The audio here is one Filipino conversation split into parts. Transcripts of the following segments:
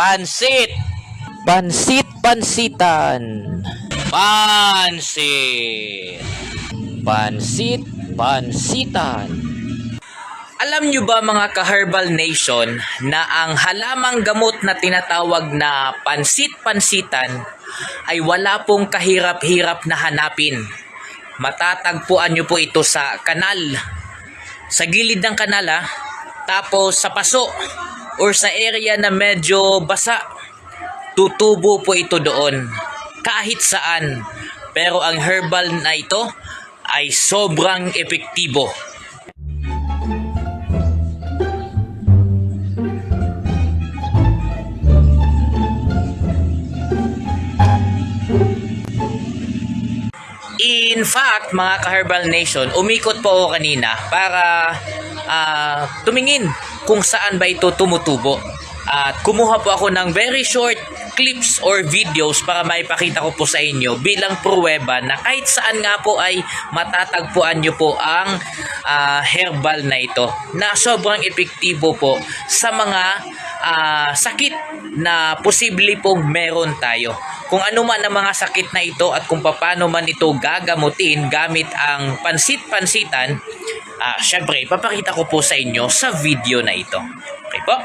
Pansit. Pansit-pansitan. Pansit. Pansit-pansitan. Alam nyo ba mga ka-Herbal Nation na ang halamang gamot na tinatawag na pansit-pansitan ay wala pong kahirap-hirap na hanapin. Matatagpuan nyo po ito sa kanal, sa gilid ng kanal tapos sa paso or sa area na medyo basa. Tutubo po ito doon kahit saan. Pero ang herbal na ito ay sobrang epektibo. In fact, mga ka-Herbal Nation, umikot po ako kanina para tumingin kung saan ba ito tumutubo. At kumuha po ako ng very short clips or videos para maipakita ko po sa inyo bilang pruweba na kahit saan nga po ay matatagpuan nyo po ang herbal na ito na sobrang epektibo po sa mga sakit na posible pong meron tayo. Kung ano man ang mga sakit na ito at kung paano man ito gagamutin gamit ang pansit-pansitan, syempre ipapakita ko po sa inyo sa video na ito. Okay po?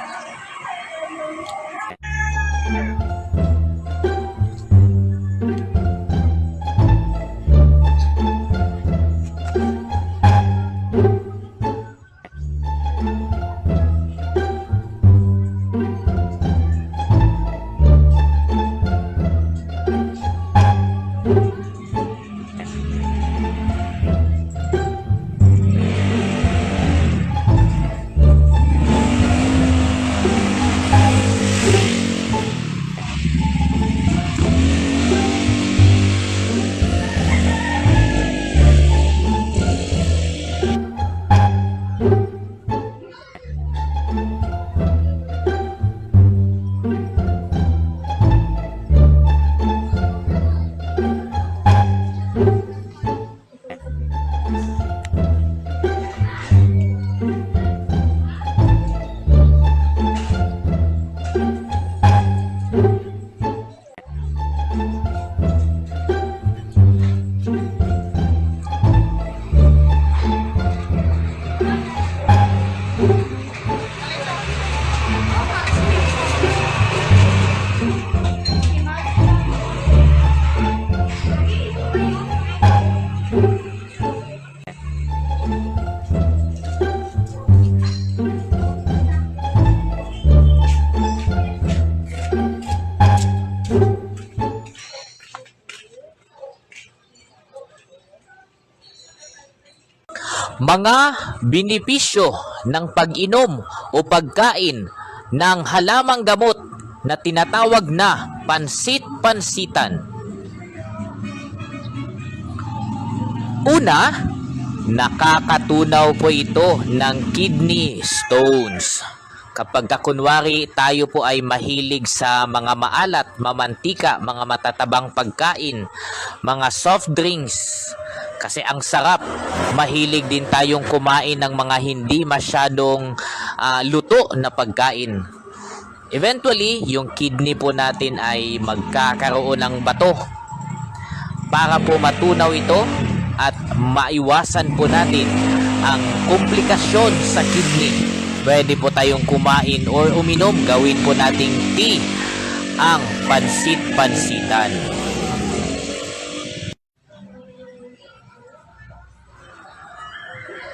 Mga benepisyo ng pag-inom o pagkain ng halamang gamot na tinatawag na pansit-pansitan. Una, nakakatunaw po ito ng kidney stones. Kapag kunwari tayo po ay mahilig sa mga maalat, mamantika, mga matatabang pagkain, mga soft drinks, kasi ang sarap. Mahilig din tayong kumain ng mga hindi masyadong luto na pagkain. Eventually, yung kidney po natin ay magkakaroon ng bato. Para po matunaw ito at maiwasan po natin ang komplikasyon sa kidney, pwede po tayong kumain or uminom, gawin po nating tea ang pansit-pansitan.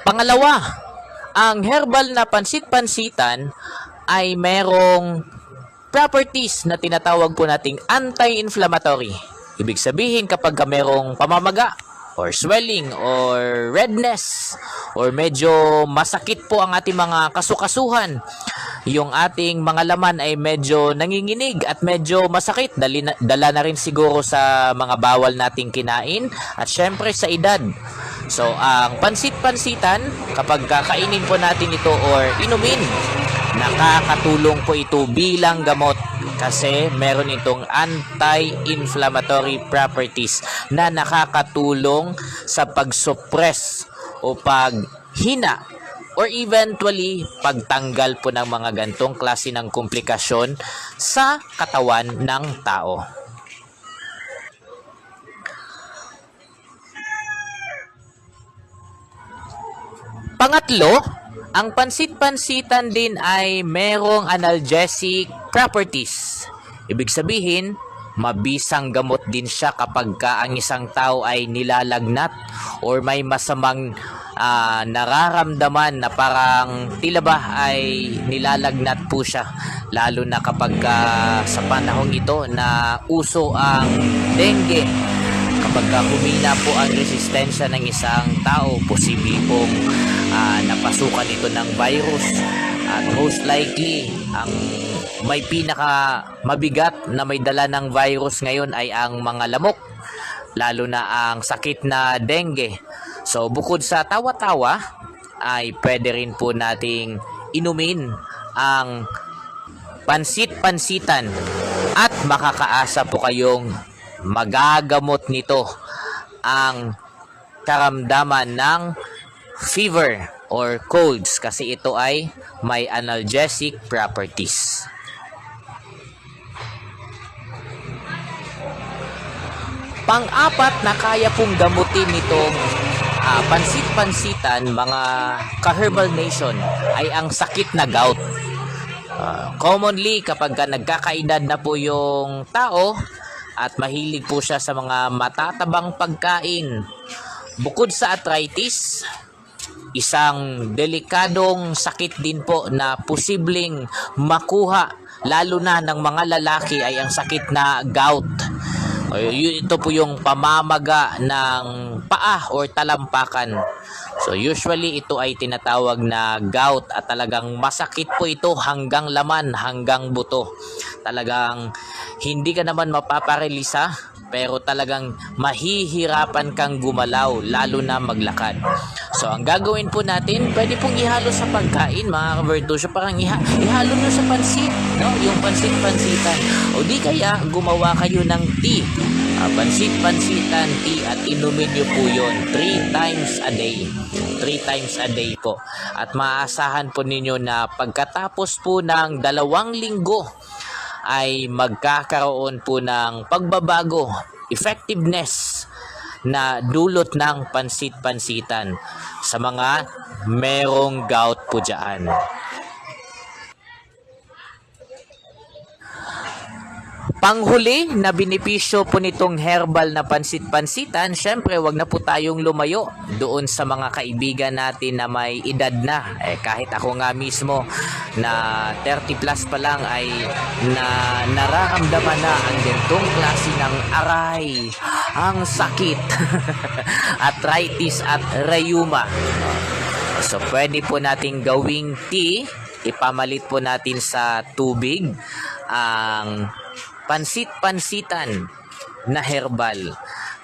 Pangalawa, ang herbal na pansit-pansitan ay merong properties na tinatawag po nating anti-inflammatory. Ibig sabihin kapag merong pamamaga or swelling or redness or medyo masakit po ang ating mga kasukasuhan, yung ating mga laman ay medyo nanginginig at medyo masakit, dala na rin siguro sa mga bawal nating kinain at syempre sa edad. So, ang pansit-pansitan, kapag kakainin po natin ito or inumin, nakakatulong po ito bilang gamot kasi meron itong anti-inflammatory properties na nakakatulong sa pag-suppress o paghina or eventually pagtanggal po ng mga gantong klase ng komplikasyon sa katawan ng tao. Pangatlo, ang pansit-pansitan din ay merong analgesic properties. Ibig sabihin, mabisang gamot din siya kapag ang isang tao ay nilalagnat or may masamang nararamdaman na parang tila ba ay nilalagnat po siya. Lalo na kapag sa panahong ito na uso ang dengue. Kapag humina po ang resistensya ng isang tao, posible pong napasukan ito ng virus. At most likely, ang may pinaka mabigat na may dala ng virus ngayon ay ang mga lamok. Lalo na ang sakit na dengue. So bukod sa tawa-tawa, ay pwede rin po nating inumin ang pansit-pansitan at makakaasa po kayong magagamot nito ang karamdaman ng fever or colds kasi ito ay may analgesic properties. Pang-apat na kaya pong gamutin nitong pansit-pansitan mga ka-Herbal Nation ay ang sakit na gout. Commonly kapag nagkakaedad na po yung tao at mahilig po siya sa mga matatabang pagkain, bukod sa arthritis, isang delikadong sakit din po na posibleng makuha lalo na ng mga lalaki ay ang sakit na gout. Ito po yung pamamaga ng paa or talampakan. So usually ito ay tinatawag na gout at talagang masakit po ito hanggang laman, hanggang buto. Talagang hindi ka naman mapaparelisa pero talagang mahihirapan kang gumalaw lalo na maglakad. So ang gagawin po natin, pwede pong ihalo sa pagkain mga kavertusyo, parang ihalo nyo sa pansit, no? Yung pansit-pansitan. O di kaya gumawa kayo ng tea. Pansit-pansitan tea at inumin nyo po yun 3 times a day. 3 times a day po. At maaasahan po ninyo na pagkatapos po ng 2 linggo ay magkakaroon po ng pagbabago, effectiveness na dulot ng pansit-pansitan sa mga merong gout po dyan. Panghuli na benepisyo po nitong herbal na pansit-pansitan, syempre wag na po tayong lumayo doon sa mga kaibigan natin na may edad na. Kahit ako nga mismo na 30 plus pa lang ay nararamdaman na ang gantong klase ng aray, ang sakit, arthritis at rheuma. So pwede po nating gawing tea, ipamalit po natin sa tubig ang pansit-pansitan na herbal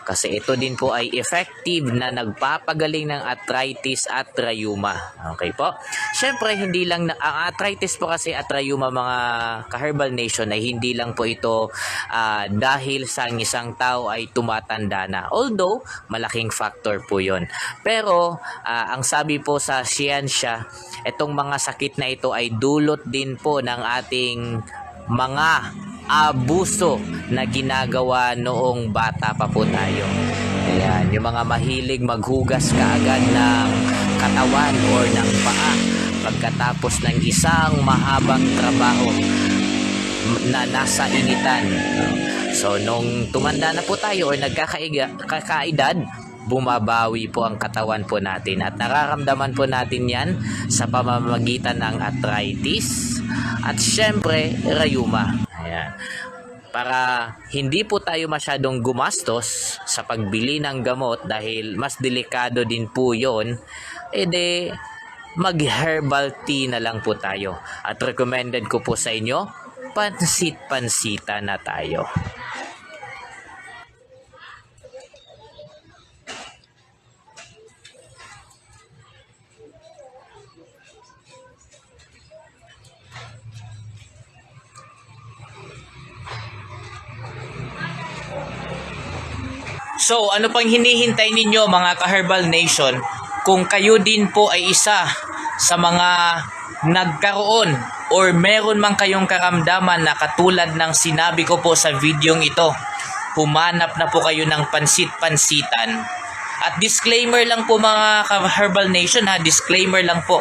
kasi ito din po ay effective na nagpapagaling ng arthritis at rheuma. Okay po? Syempre hindi lang ang arthritis po kasi at rheuma mga ka-Herbal Nation ay hindi lang po ito dahil sa isang tao ay tumatanda na. Although malaking factor po 'yon. Pero ang sabi po sa siyensya, itong mga sakit na ito ay dulot din po ng ating mga abuso na ginagawa noong bata pa po tayo. Ayan, yung mga mahilig maghugas kaagad ng katawan or ng paa pagkatapos ng isang mahabang trabaho na nasa initan. So, nung tumanda na po tayo or nagkakaedad, bumabawi po ang katawan po natin at nararamdaman po natin yan sa pamamagitan ng arthritis at syempre rheuma. Ayan. Para hindi po tayo masyadong gumastos sa pagbili ng gamot dahil mas delikado din po yon, edi mag-herbal tea na lang po tayo. At recommended ko po sa inyo, pansit-pansita na tayo. So, ano pang hinihintay ninyo mga ka-Herbal Nation kung kayo din po ay isa sa mga nagkaroon or meron man kayong karamdaman na katulad ng sinabi ko po sa videong ito, humanap na po kayo ng pansit-pansitan. At disclaimer lang po mga Herbal Nation ha, disclaimer lang po.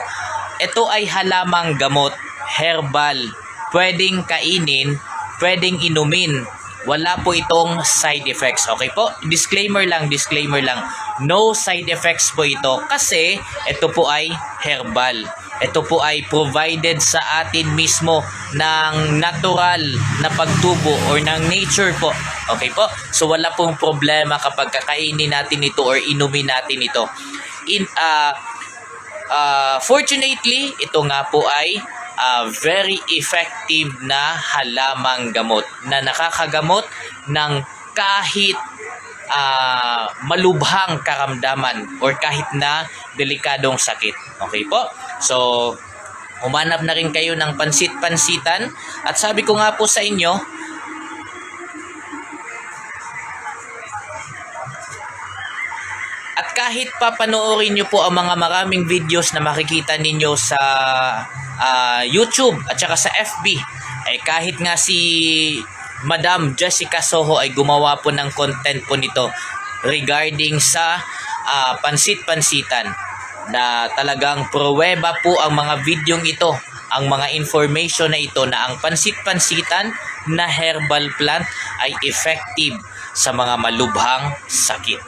Ito ay halamang gamot, herbal, pwedeng kainin, pwedeng inumin. Wala po itong side effects. Okay po? Disclaimer lang. No side effects po ito kasi ito po ay herbal. Ito po ay provided sa atin mismo ng natural na pagtubo or ng nature po. Okay po? So wala pong problema kapag kakainin natin ito or inumin natin ito. Fortunately, ito nga po ay very effective na halamang gamot na nakakagamot ng kahit malubhang karamdaman or kahit na delikadong sakit. Okay po? So, humanap na rin kayo ng pansit-pansitan. At sabi ko nga po sa inyo, at kahit pa panoorin nyo po ang mga maraming videos na makikita ninyo sa YouTube at saka sa FB, kahit nga si Madam Jessica Soho ay gumawa po ng content po nito regarding sa pansit-pansitan na talagang pruweba po ang mga videong ito, ang mga information na ito na ang pansit-pansitan na herbal plant ay effective sa mga malubhang sakit.